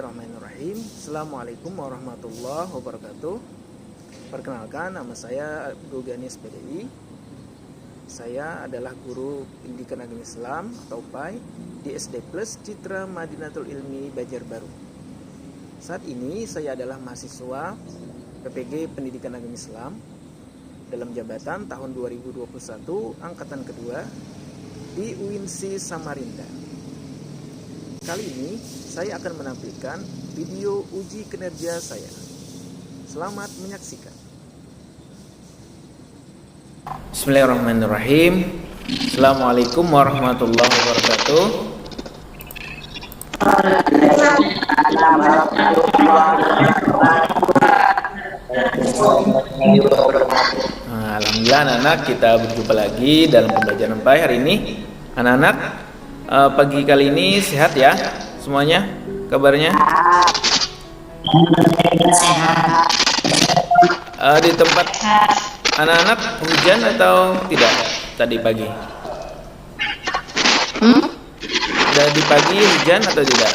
Bismillahirrahmanirrahim. Assalamualaikum warahmatullahi wabarakatuh. Perkenalkan, nama saya Abdul Ghani SPDI. Saya adalah guru pendidikan agama Islam atau PAI di SD Plus Citra Madinatul Ilmi Banjarbaru. Saat ini saya adalah mahasiswa PPG Pendidikan Agama Islam dalam jabatan tahun 2021 angkatan kedua di UINSI Samarinda. Kali ini saya akan menampilkan video uji kinerja saya. Selamat menyaksikan. Bismillahirrahmanirrahim. Assalamualaikum warahmatullahi wabarakatuh. Alhamdulillah anak-anak, kita berjumpa lagi dalam pembelajaran PAI hari ini. Anak-anak, pagi kali ini sehat ya semuanya, kabarnya? Sehat. Di tempat anak-anak hujan atau tidak tadi pagi? Di pagi hujan atau tidak?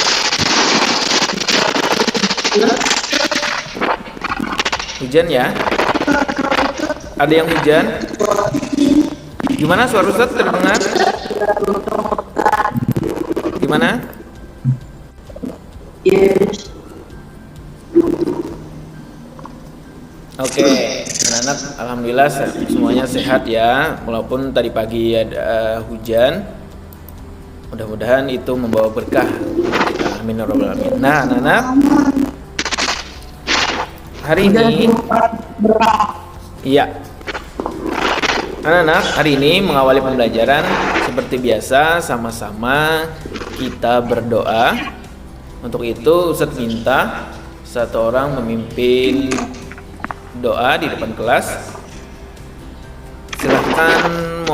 Hujan ya? Ada yang hujan? Gimana suara Ustaz terdengar? Gimana? Yes. Oke, anak-anak, alhamdulillah semuanya sehat ya. Walaupun tadi pagi ada hujan, mudah-mudahan itu membawa berkah kita. Amin ya rabbal alamin. Nah, anak-anak, hari ini, iya, anak-anak, hari ini mengawali pembelajaran seperti biasa, sama-sama kita berdoa. Untuk itu Ustadz minta satu orang memimpin doa di depan kelas. Silakan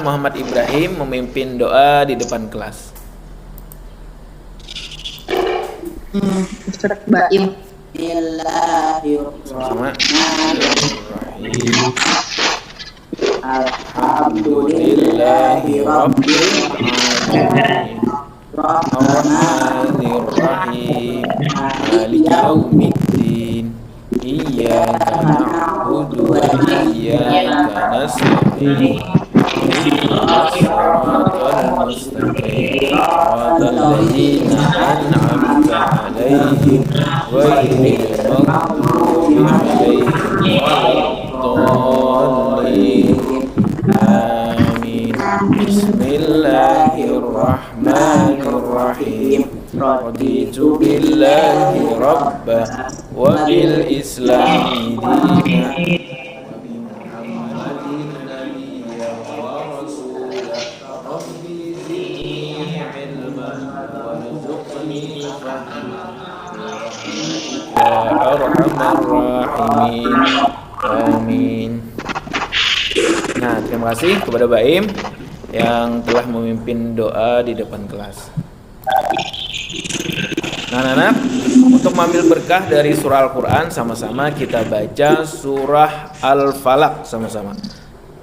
Muhammad Ibrahim memimpin doa di depan kelas. Ustadz Baim. Bismillahirrahmanirrahim. Alhamdulillahirabbil alamin. Ar-Rahmanir-Rahim. Maliki yaumiddin. Iyyaka na'budu wa iyyaka nasta'in. Ihdinas siratal mustaqim. Siratal ladzina an'amta 'alaihim ghairil maghdubi 'alaihim waladdallin. Amin. Bismillahirrahmanirrahim. Raditu billahi rabba wa bil islami dina wa bi Muhammadin nabiyyan wa rasulah. Rabbi zidni ilman warzuqni fahman ya arhamar rahimin. Amin. Nah, terima kasih kepada Baim yang telah memimpin doa di depan kelas. Nah, anak-anak, untuk mengambil berkah dari surah Al-Quran, sama-sama kita baca surah Al-Falaq sama-sama.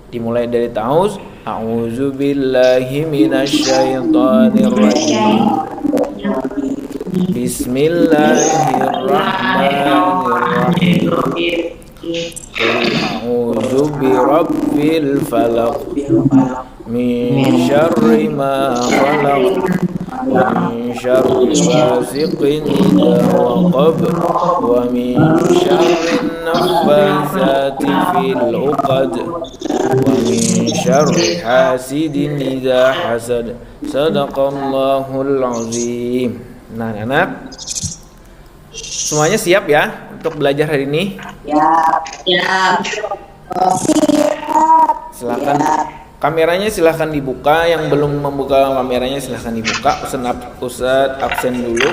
Dimulai dari ta'awuz. A'udzu billahi minasyaitonir rajim. Bismillahirrahmanirrahim. A'udzu birabbil falaq min syarri ma khalaq wa min syarri ghasiqin idza waqab wa min syarri naffasati fil 'uqad wa min syarri hasidin idza hasad. Sadaqallahul azim. Nah, anak, semuanya siap ya untuk belajar hari ini? Ya. Silakan kameranya silahkan dibuka. Yang belum membuka kameranya silahkan dibuka. Ustadz absen dulu.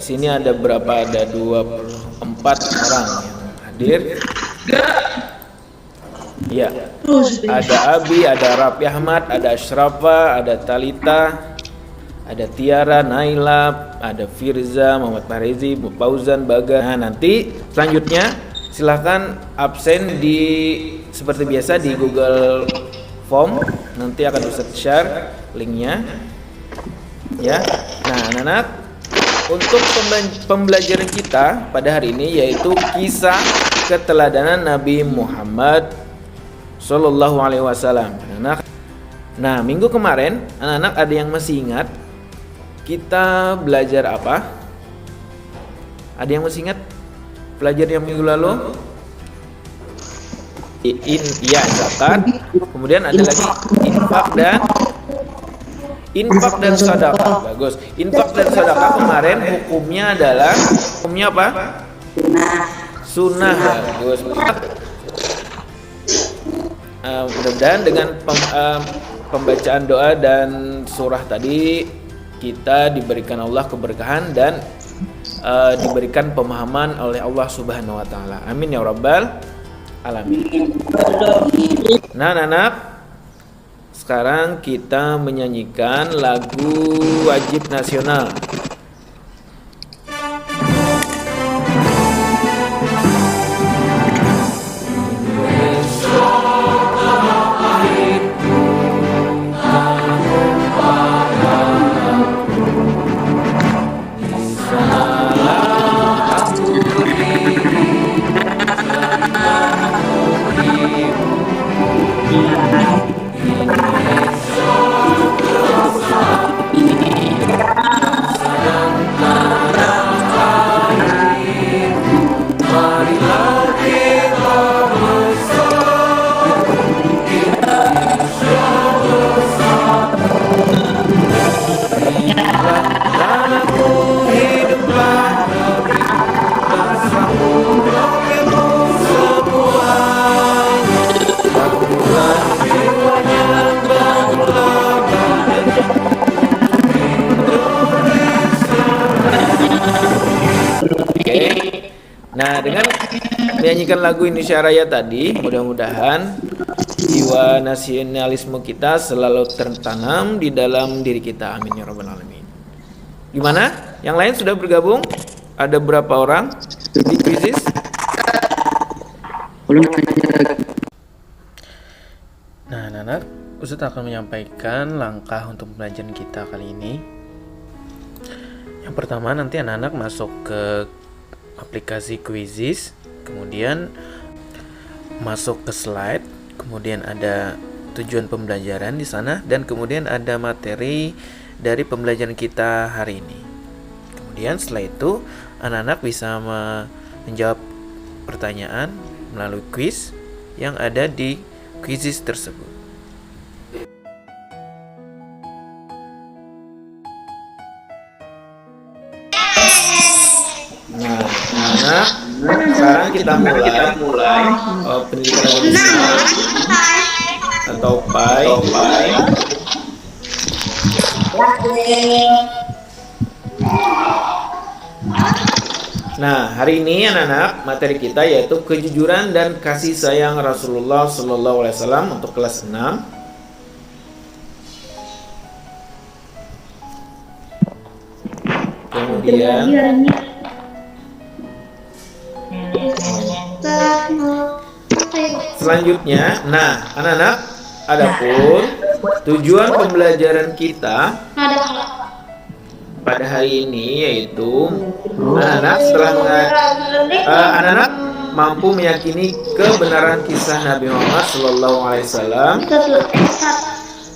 Sini ada berapa? Ada 24 orang yang hadir. Ya, ada Abi, ada Rafi Ahmad, ada Ashrafa, ada Talita, ada Tiara, Naila, ada Firza, Muhammad Farizi, Bu Fauzan, Baga. Nah, nanti selanjutnya silahkan absen seperti biasa di Google Form. Nanti akan Ustaz share linknya. Ya. Nah, anak-anak, untuk pembelajaran kita pada hari ini yaitu kisah keteladanan Nabi Muhammad Sallallahu Alaihi Wasallam. Anak-anak. Nah, minggu kemarin, anak-anak ada yang masih ingat kita belajar apa? Ada yang masih ingat belajar yang minggu lalu? Zakat. Kemudian ada lagi infak dan sedekah. Bagus. Infak dan sedekah kemarin hukumnya apa? Sunnah. Bagus. Mudah-mudahan dengan pembacaan doa dan surah tadi kita diberikan Allah keberkahan dan diberikan pemahaman oleh Allah Subhanahu wa taala. Amin ya rabbal alamin. Nah, anak-anak, sekarang kita menyanyikan lagu wajib nasional. Nah, dengan menyanyikan lagu Indonesia Raya tadi, mudah-mudahan jiwa nasionalisme kita selalu tertanam di dalam diri kita. Amin ya rabbal alamin. Gimana? Yang lain sudah bergabung? Ada berapa orang di Quizizz? Nah, anak-anak, Ustaz akan menyampaikan langkah untuk pembelajaran kita kali ini. Yang pertama, nanti anak-anak masuk ke aplikasi Quizizz, kemudian masuk ke slide, kemudian ada tujuan pembelajaran di sana, dan kemudian ada materi dari pembelajaran kita hari ini. Kemudian setelah itu anak-anak bisa menjawab pertanyaan melalui quiz yang ada di Quizizz tersebut. Nah, sekarang kita mulai pendidikan nasional atau PAI. Nah, hari ini anak-anak materi kita yaitu kejujuran dan kasih sayang Rasulullah Sallallahu Alaihi Wasallam untuk kelas 6. Kemudian selanjutnya, nah anak-anak, adapun tujuan pembelajaran kita pada hari ini yaitu anak-anak mampu meyakini kebenaran kisah Nabi Muhammad Sallallahu Alaihi Wasallam.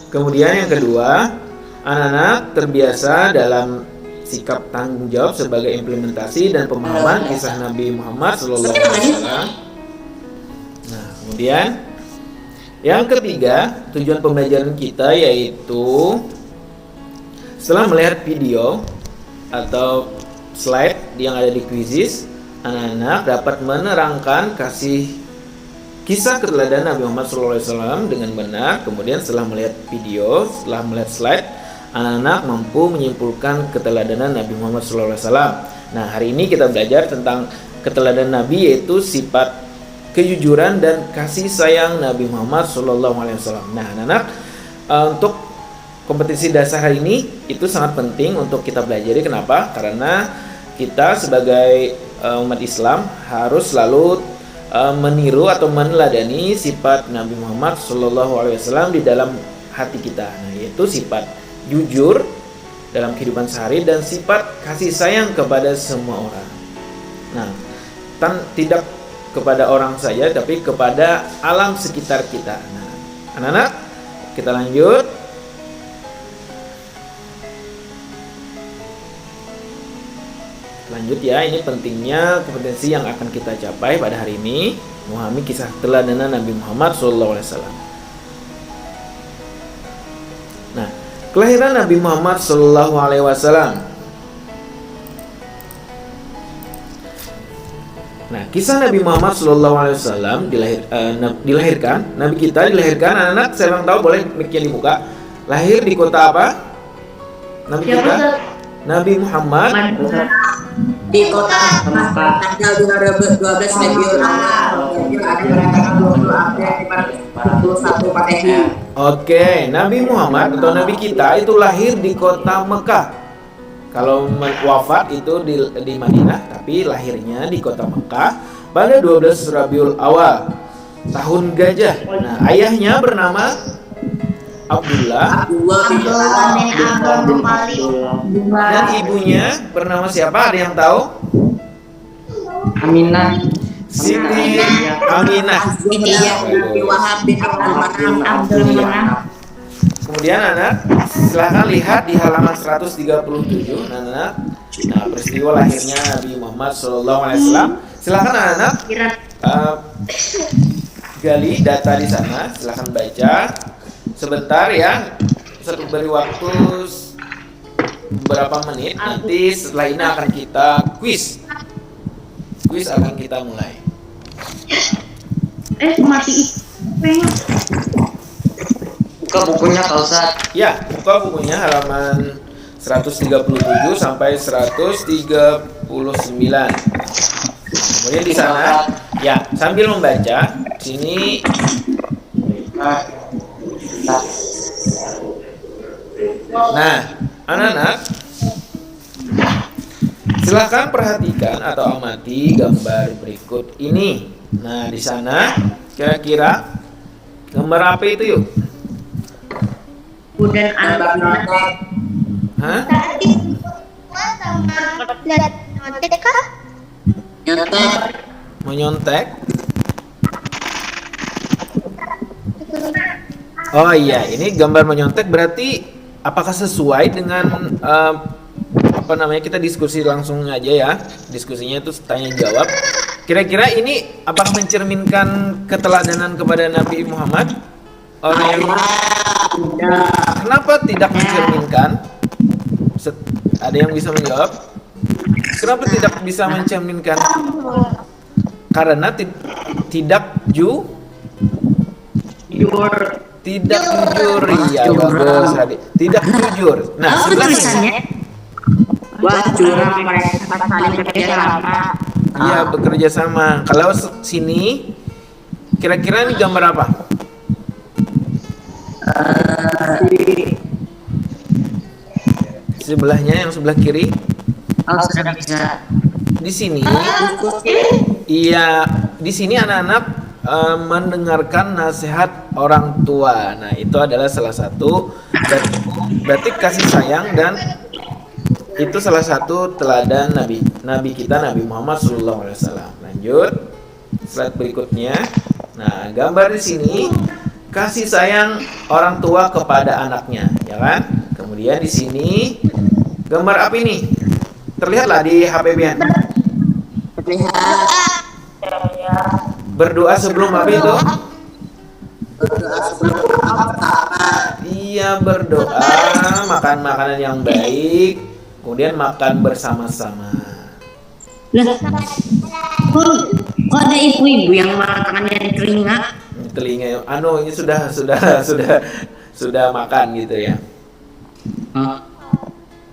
Kemudian yang kedua, anak-anak terbiasa dalam sikap tanggung jawab sebagai implementasi dan pemahaman kisah Nabi Muhammad Sallallahu Alaihi Wasallam. Nah, kemudian yang ketiga, tujuan pembelajaran kita yaitu setelah melihat video atau slide yang ada di Quizizz, anak-anak dapat menerangkan kisah keteladanan Nabi Muhammad SAW dengan benar. Kemudian setelah melihat video, setelah melihat slide, anak-anak mampu menyimpulkan keteladanan Nabi Muhammad SAW. Nah, hari ini kita belajar tentang keteladanan Nabi, yaitu sifat kejujuran dan kasih sayang Nabi Muhammad SAW. Nah, anak-anak, untuk kompetisi dasar hari ini itu sangat penting untuk kita pelajari. Kenapa? Karena kita sebagai umat Islam harus selalu meniru atau meneladani sifat Nabi Muhammad SAW di dalam hati kita. Nah, yaitu sifat jujur dalam kehidupan sehari dan sifat kasih sayang kepada semua orang. Nah, tidak kepada orang saja, tapi kepada alam sekitar kita. Nah, anak-anak, kita lanjut. Lanjut ya, ini pentingnya kompetensi yang akan kita capai pada hari ini, memahami kisah teladan Nabi Muhammad SAW. Nah, kelahiran Nabi Muhammad SAW. Nah, kisah Nabi Muhammad SAW dilahirkan. Nabi kita dilahirkan, anak-anak saya tahu, boleh mic-nya dibuka. Lahir di kota apa? Nabi kita, Nabi Muhammad di kota Mekah tanggal 12 Rabiul Awal Oke, Nabi Muhammad atau Nabi kita itu lahir di kota Mekah. Kalau wafat itu di Madinah, tapi lahirnya di kota Mekah pada 12 Rabiul Awal tahun gajah. Nah, ayahnya bernama Abdullah dan ibunya bernama siapa? Ada yang tahu? Aminah. Siti Aminah. Kemudian anak, silahkan lihat di halaman 137, anak. Nah, peristiwa lahirnya Nabi Muhammad SAW. Silahkan anak gali data di sana. Silahkan baca sebentar ya. Beri waktu beberapa menit. Nanti setelah ini akan kita quiz. Quiz akan kita mulai. Mati. Buka bukunya Kak Ustaz. Ya, buka bukunya halaman 137 sampai 139. Kemudian di sana, ya, sambil membaca, sini nah, anak-anak, silahkan perhatikan atau amati gambar berikut ini. Nah, di sana kira-kira gambar apa itu yuk? Dan anak. Hah? Menyontek? Oh iya, ini gambar menyontek berarti apakah sesuai dengan apa namanya, kita diskusi langsung aja ya. Diskusinya itu tanya jawab. Kira-kira ini apakah mencerminkan keteladanan kepada Nabi Muhammad? Orang yang kenapa tidak mencerminkan? Ada yang bisa menjawab? Kenapa tidak bisa mencerminkan? Karena tidak jujur. Ya bagus tadi. Tidak jujur. Nah, sebelahnya curang, mereka saling bekerja sama. Iya, bekerja sama. Kalau sini kira-kira ini gambar apa? Sebelahnya, yang sebelah kiri. Sudah bisa. Di sini, iya, di sini anak-anak mendengarkan nasihat orang tua. Nah, itu adalah salah satu berarti kasih sayang, dan itu salah satu teladan Nabi kita Nabi Muhammad SAW. Lanjut, slide berikutnya. Nah, gambar di sini kasih sayang orang tua kepada anaknya, ya kan? Kemudian di sini gambar apa ini? Terlihatlah di HP Bian. Berdoa sebelum apa itu? Iya, berdoa, makan makanan yang baik, kemudian makan bersama-sama. Kok ada ibu-ibu yang makannya di telinga? Ini sudah makan gitu ya.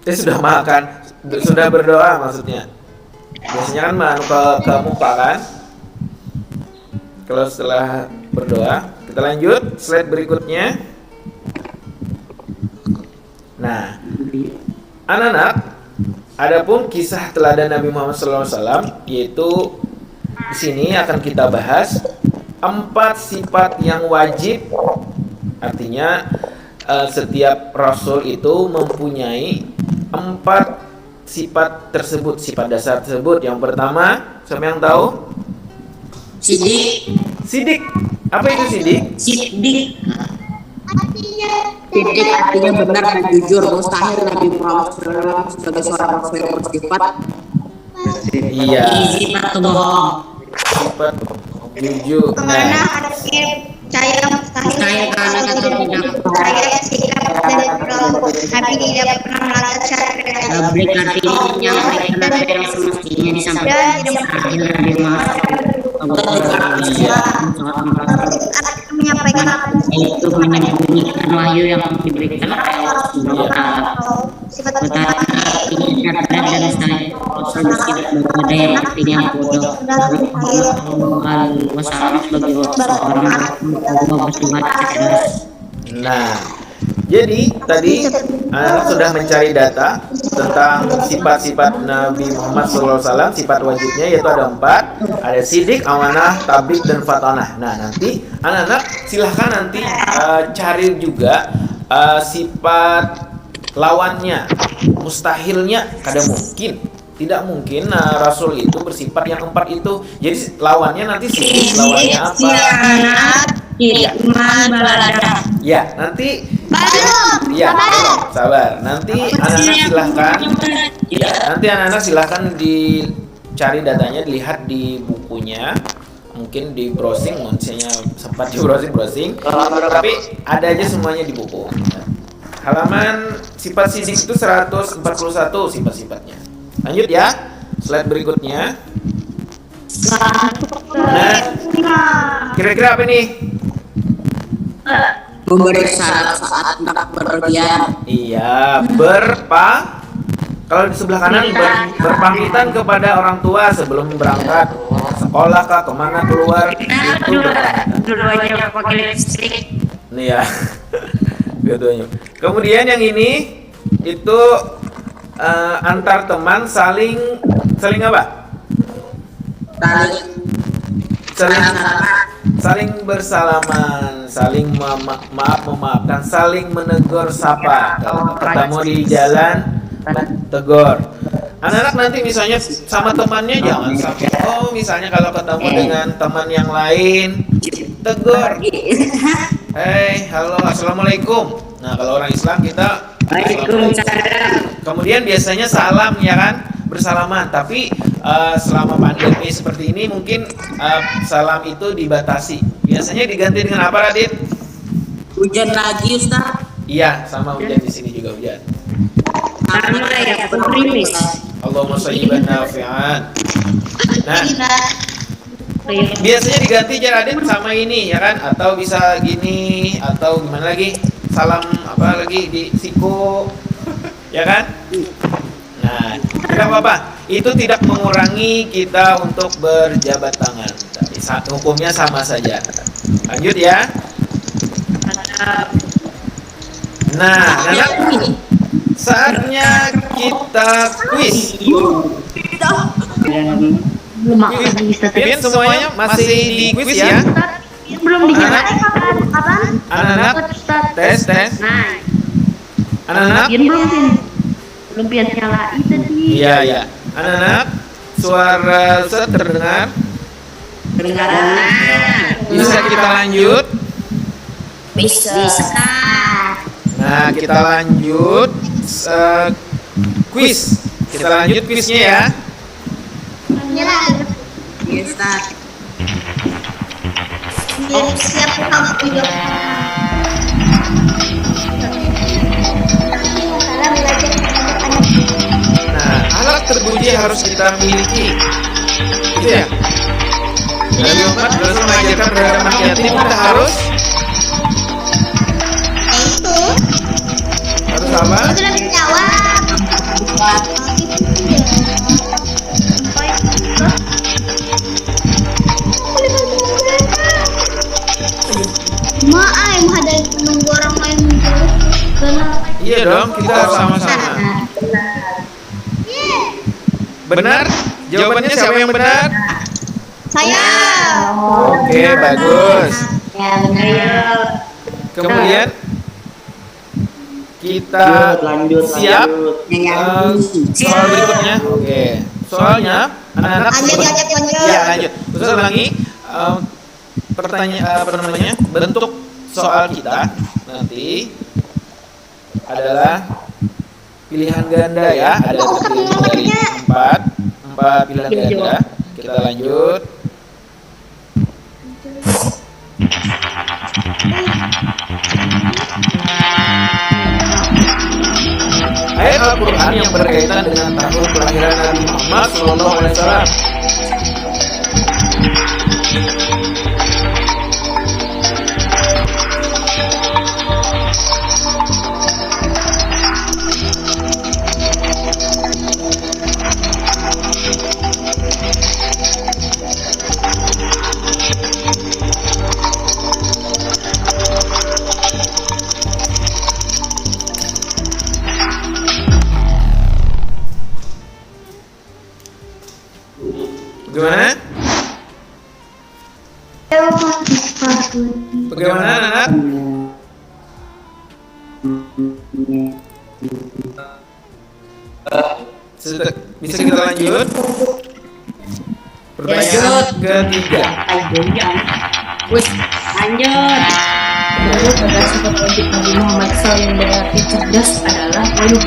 Sudah makan, sudah berdoa maksudnya. Biasanya kan ke muka kan. Kalau setelah berdoa, kita lanjut slide berikutnya. Nah, anak-anak, adapun kisah teladan Nabi Muhammad SAW, yaitu di sini akan kita bahas 4 sifat yang wajib, artinya setiap rasul itu mempunyai 4 sifat tersebut, sifat dasar tersebut. Yang pertama, siapa yang tahu? Sidik. Sidik. Apa itu sidik? Sidik. Sidik artinya benar dan jujur. Mustahil Nabi Muhammad SAW sebagai seorang rasul yang bersifat Iya. Sifat bohong. Sifat jujur. Kemana Nah, ada saya mustahil Saya karena kata tidak saya sikap dan berlaku Nabi tidak pernah melakukan syarat Tablik artinya menyampaikan apa yang semestinya disampaikan. Adil Nabi Muhammad iya. menyampaikan apa itu menyembunyikan wahyu yang diberikan oleh Allah Subhanahu wa Ta'ala. sifat Utara artinya cerdas dan saya Rasul tidak berbeda yang artinya bodoh. Wasallam sebagai seorang Allah bersifat cerdas. Nah, jadi tadi anak sudah mencari data tentang sifat-sifat Nabi Muhammad SAW. Sifat wajibnya yaitu ada 4. Ada sidik, amanah, tabligh, dan fatanah. Nah, nanti anak-anak silahkan nanti cari juga sifat lawannya. Mustahilnya kada mungkin. Tidak mungkin Rasul itu bersifat yang 4 itu. Jadi lawannya nanti sidik, lawannya apa? Iman balada. Ya, nanti ya, sabar. Nanti anak-anak silahkan. Ya, nanti anak-anak silahkan dicari datanya, dilihat di bukunya. Mungkin di browsing, misalnya sempat di browsing. Tapi ada aja semuanya di buku. Halaman sifat sidik itu 141 sifat-sifatnya. Lanjut ya, slide berikutnya. Nah, kira-kira apa nih? memberi syarat saat hendak berpergian. Iya, kalau di sebelah kanan berpamitan kepada orang tua sebelum berangkat sekolah kah, kemana keluar, itu berpamitan. Dua-duanya pakai lipstick. Nih ya, dua-duanya. Kemudian yang ini itu antar teman saling apa? Saling bersalaman, saling memaafkan, saling menegur sapa. Kalau ketemu di jalan, tegur. Anak-anak nanti misalnya sama temannya jangan sampai. Oh, misalnya kalau ketemu dengan teman yang lain, tegur. Hey, halo, assalamualaikum. Nah, kalau orang Islam kita Waalaikumsalam. kemudian biasanya salam ya kan, bersalaman. Tapi selama pandemi seperti ini mungkin salam itu dibatasi. Biasanya diganti dengan apa, Radit? Hujan lagi, Ustaz. Iya, sama hujan di sini juga hujan. Karena ya gerimis. Allahumma shayyiban nafi'an. Nah, biasanya diganti aja Radit sama ini ya kan, atau bisa gini, atau gimana lagi? Salam apa lagi di siku, ya kan? Nah, tidak apa-apa. Itu tidak mengurangi kita untuk berjabat tangan. Tapi hukumnya sama saja. Lanjut ya. Nah, anak, saatnya kita kuis. Mungkin semuanya masih di kuis ya. belum dinyalain kapan? Anak-anak, tes. Nah, Anak-anak, belum pian nyalain tadi. iya. Anak-anak, suara Ustaz terdengar? Bisa kita lanjut? Bisa. Nah, kita lanjut kuis. Kita lanjut kuisnya ya. Nyala. Iya, Ustaz. Siap kamu juga. Nah, alat terpuji harus kita miliki. Gitu ya. Nabi Muhammad harus mengajarkan terhadap anak yatim, kita harus apa? Itu lagi jawab. Mau ada nunggu orang lain Iya dong, kita harus sama-sama. Benar? Jawabannya siapa yang benar? Saya. Oke, bagus. Ya benar ya. Kemudian Kita lanjut. siap. Soal berikutnya. Oke. Soalnya anak-anak ya lanjut. Ustaz ulangi pertanyaan apa namanya? Bentuk soal kita nanti adalah pilihan ganda ya. Ada terdiri dari empat pilihan ganda. Kita lanjut. Ayat Al-Quran yang berkaitan dengan tahun kelahiran Nabi Muhammad SAW. Bagaimana? Bagaimana anak? Bisa kita lanjut? Pertanyaan ketiga. Lanjut. Menurut pada sifat wajib Nabi Muhammad SAW yang berarti cerdas adalah wayu.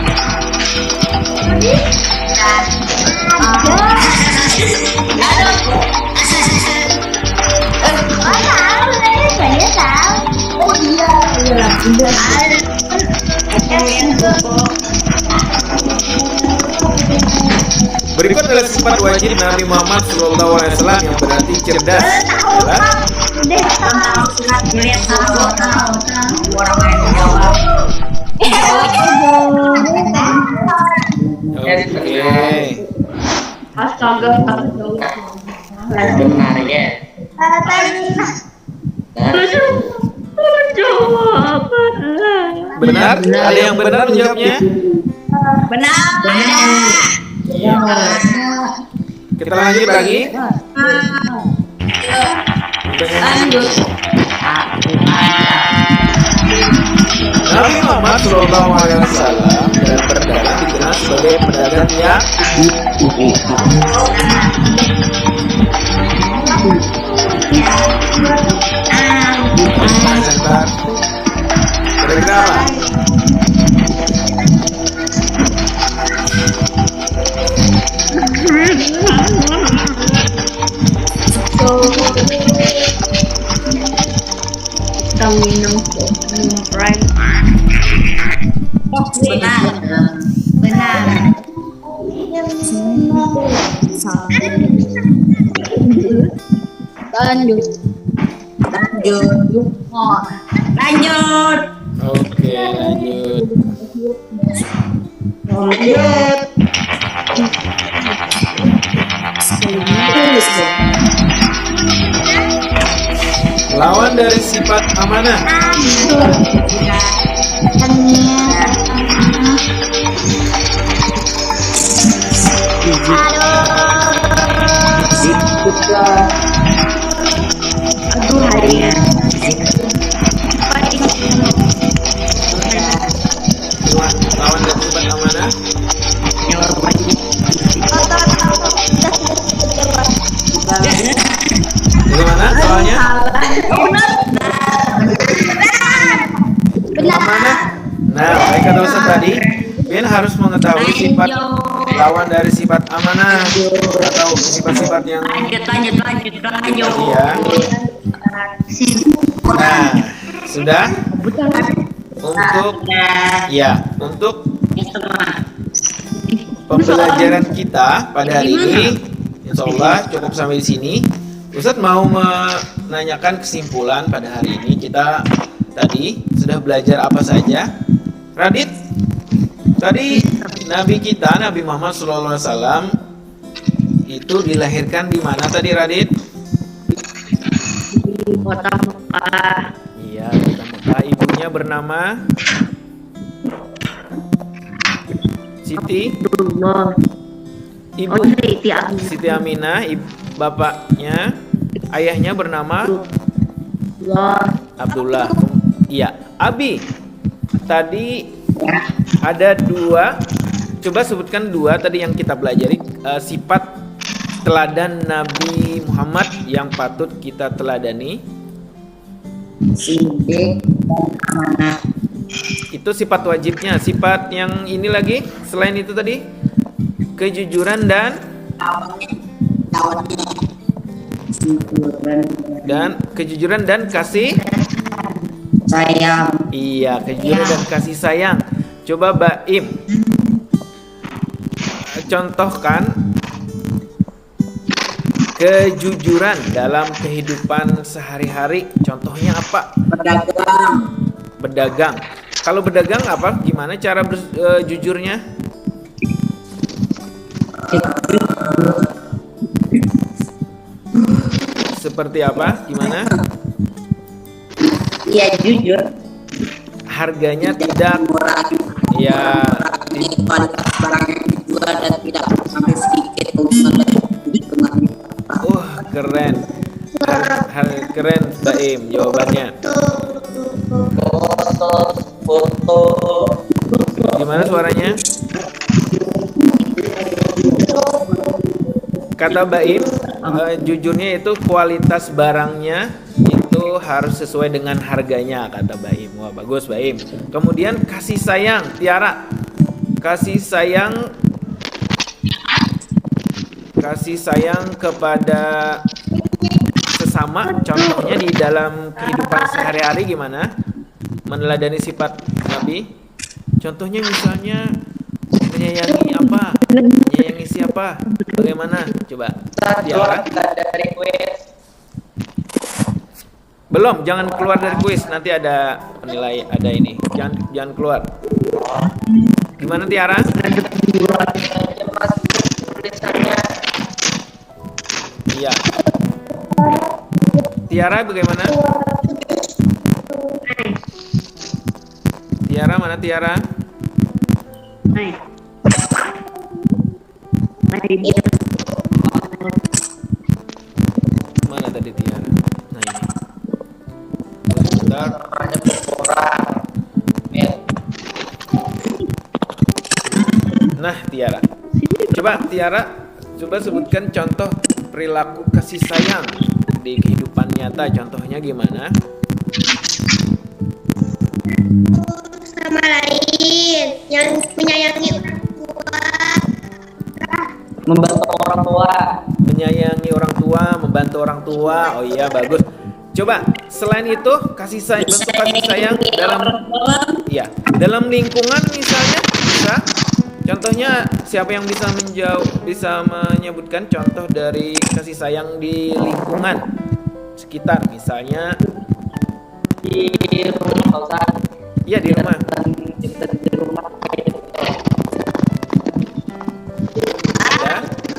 Berikut adalah sifat wajib Nabi Muhammad SAW yang berarti cerdas adalah Melihat orang lain menjawab. oke. Astaga, Benar ya. Benar? Ada yang benar jawabnya? Benar. Kita lanjut lagi. lanjut. Nabi Muhammad SAW dan berdagang dikenal sebagai pedagang yang sebentar. Kira-kira apa? Kita minum prime. Benar. Lanjut. Lanjut. Oke, lanjut. Lawan dari sifat amanah. Lawan dari sifat amanah. Bagaimana soalnya? Amanah. Nah, baik kata Ustaz tadi, Ben harus mengetahui sifat lawan dari sifat amanah atau sifat-sifat yang Lanjut. tadi ya. Nah, sudah untuk pembelajaran kita pada hari ini, insya Allah cukup sampai di sini. Ustadz mau menanyakan kesimpulan pada hari ini. Kita tadi sudah belajar apa saja? Radit, tadi Nabi kita, Nabi Muhammad SAW itu dilahirkan di mana tadi Radit? Di kota Mekah. Iya, kota Mekah. Ibunya bernama Siti. Abdullah. Ibu Siti Aminah. Siti Aminah. Bapaknya, ayahnya bernama Allah. Abdullah. Iya, Abi. Tadi Ada dua. Coba sebutkan dua tadi yang kita pelajari, sifat teladan Nabi Muhammad yang patut kita teladani. Sidik dan amanah. Itu sifat wajibnya. Sifat yang ini lagi selain itu tadi, kejujuran dan kejujuran dan kasih sayang. Iya, kejujuran dan kasih sayang. Coba Baim contohkan kejujuran dalam kehidupan sehari-hari. Contohnya apa? Berdagang. Kalau berdagang apa? Gimana cara jujurnya? Seperti apa? Gimana? Iya, jujur. Harganya tidak ya kualitas barang yang dijual dan tidak sampai sedikit keuntungan dari hitungannya. Keren. Keren Baim jawabannya. Foto. Gimana suaranya? Kata Baim, jujurnya itu kualitas barangnya itu harus sesuai dengan harganya, kata Baim. Wah, bagus Baim. Kemudian kasih sayang, Tiara. Kasih sayang kepada sesama, contohnya di dalam kehidupan sehari-hari gimana? Meneladani sifat Nabi. Contohnya misalnya menyayangi apa? Menyayangi siapa? Bagaimana? Coba. Tiara. Belum, jangan keluar dari kuis. Nanti ada penilai, ada ini. Jangan keluar. Gimana Tiara? Iya. Tiara bagaimana? Tiara mana Tiara? Mana tadi Tiara? Nah ini. Sebentar. Nah Tiara. Coba sebutkan contoh perilaku kasih sayang di kehidupan nyata. Contohnya gimana? Sama lain yang menyayangi orang tua. Membantu orang tua. Menyayangi orang tua, membantu orang tua. Oh iya, bagus. Coba selain itu kasih sayang, bentuk kasih sayang dalam lingkungan misalnya bisa. Contohnya siapa yang bisa menyebutkan contoh dari kasih sayang di lingkungan sekitar, misalnya Di rumah. iya di rumah.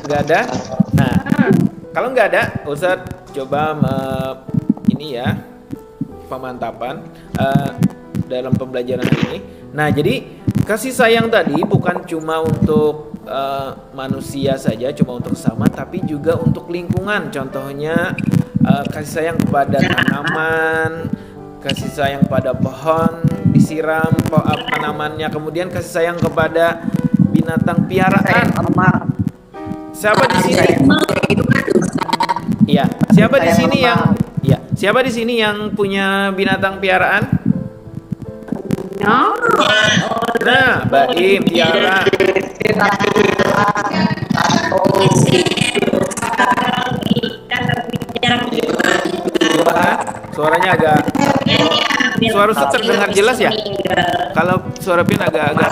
Nggak ada. Nah, kalau nggak ada, Ustadz coba ini ya pemantapan dalam pembelajaran ini. Nah, jadi kasih sayang tadi bukan cuma untuk manusia saja, cuma untuk sesama, tapi juga untuk lingkungan. Contohnya kasih sayang kepada tanaman, kasih sayang pada pohon, disiram tanamannya, kemudian kasih sayang kepada binatang piaraan. Siapa di sini? Iya, siapa di sini yang punya binatang piaraan? Nah, Baim, Tiara. Suaranya agak suara Ustaz terdengar jelas ya? Kalau suara Pin agak-agak.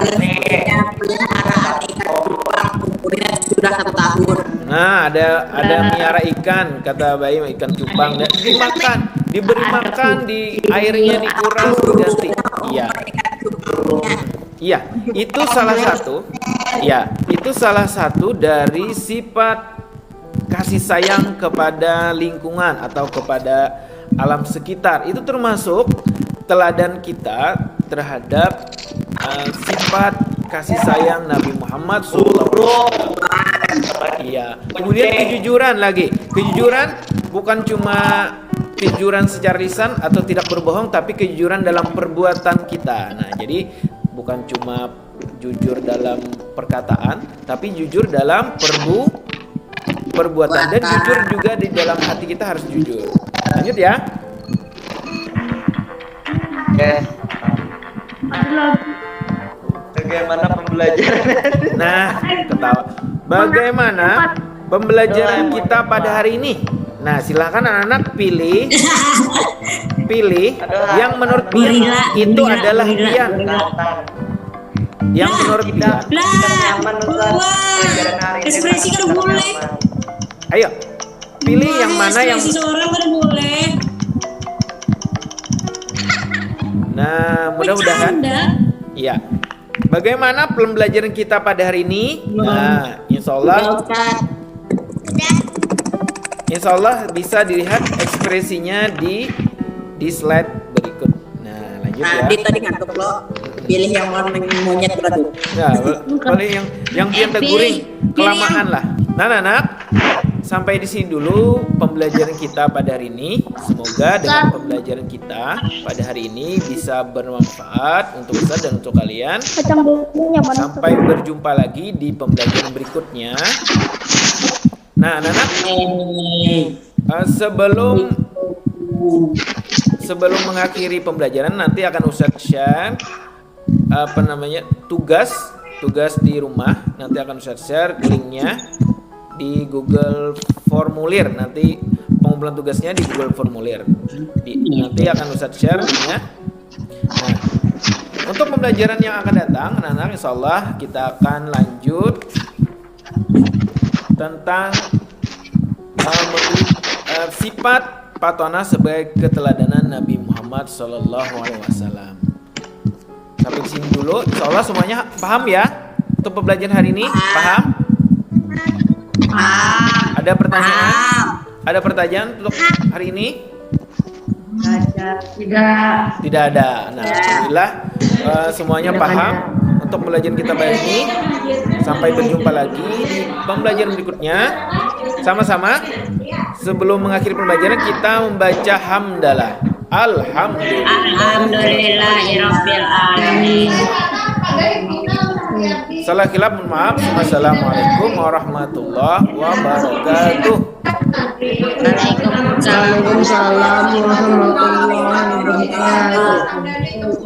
Sudah 1 tahun. Nah, ada miara ikan, kata Baim, ikan cupang, dan diberi makan, di airnya dikuras, diganti. Iya, itu salah satu dari sifat kasih sayang kepada lingkungan atau kepada alam sekitar. Itu termasuk teladan kita terhadap sifat kasih sayang Nabi Muhammad SAW. Iya. Kemudian kejujuran lagi. Kejujuran bukan cuma kejujuran secara lisan atau tidak berbohong, tapi kejujuran dalam perbuatan kita. Nah, jadi bukan cuma jujur dalam perkataan, tapi jujur dalam perbuatan, dan jujur juga di dalam hati kita harus jujur. Lanjut ya. Oke. Bagaimana pembelajaran? Nah, ketawa. Bagaimana pembelajaran kita pada hari ini? Nah, silahkan anak-anak pilih yang menurut Pian itu adalah Pian. Yang menurut Pian. Nyaman pelajaran hari ini. Ekspresi kan boleh. Ayo, pilih yang mana yang. Ekspresi seorang kan boleh. Nah, mudah-mudahan. Iya. Bagaimana pembelajaran kita pada hari ini? Nah, insya Allah bisa dilihat ekspresinya di slide berikut. Nah, lanjut ya. Tadi ngantuk lo. Pilih yang warna monyet berarti. Nah, boleh yang biar teguring kelamaan lah. Nah, anak, sampai di sini dulu pembelajaran kita pada hari ini. Semoga dengan pembelajaran kita pada hari ini bisa bermanfaat untuk Ustaz dan untuk kalian. Sampai berjumpa lagi di pembelajaran berikutnya. Nah, anak-anak, sebelum mengakhiri pembelajaran nanti akan Ustaz share tugas di rumah. Nanti akan Ustaz share linknya di Google Formulir. Nanti pengumpulan tugasnya di Google Formulir. Nanti akan Ustaz share linknya. Nah, untuk pembelajaran yang akan datang, anak-anak, insya Allah kita akan lanjut tentang sifat patona sebagai keteladanan Nabi Muhammad SAW. Sampai di sini dulu. Insya Allah semuanya paham ya untuk pembelajaran hari ini? Paham? Ada pertanyaan? Ada pertanyaan untuk hari ini? Tidak ada. Nah, alhamdulillah semuanya paham untuk pembelajaran kita hari ini. Sampai berjumpa lagi di pembelajaran berikutnya. Sama-sama. Sebelum mengakhiri pembelajaran kita membaca hamdalah. Alhamdulillahirabbil alamin. Salah khilaf, mohon maaf. Wassalamualaikum warahmatullahi wabarakatuh. Waalaikumsalam warahmatullahi wabarakatuh.